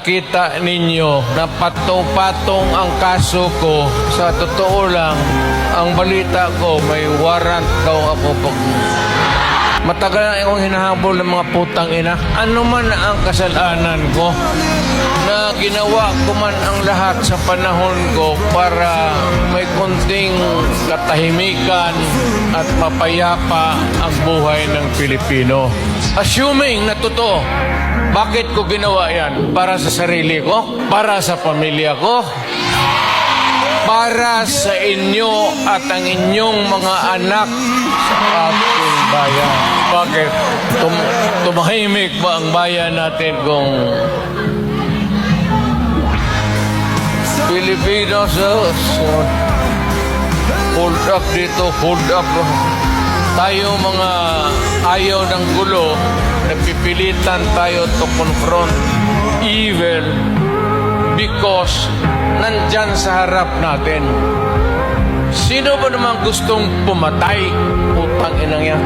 Kita ninyo na patong-patong ang kaso ko. Sa totoo lang, ang balita ko may warrant daw ako pag... Matagal na akong hinahabol ng mga putang ina. Ano man ang kasalanan ko, na ginawa ko man ang lahat sa panahon ko para may konting katahimikan at mapayapa ang buhay ng Pilipino. Assuming na totoo, bakit ko ginawa yan? Para sa sarili ko? Para sa pamilya ko? Para sa inyo at ang inyong mga anak sa ating bayan. Bakit? Tumahimik ba ang bayan natin kung Pilipinos? Hold up dito, hold up. Tayo mga ayaw ng gulo, nagpipilitan tayo to confront evil because nandyan sa harap natin. Sino ba naman gustong pumatay? Putang inang yan.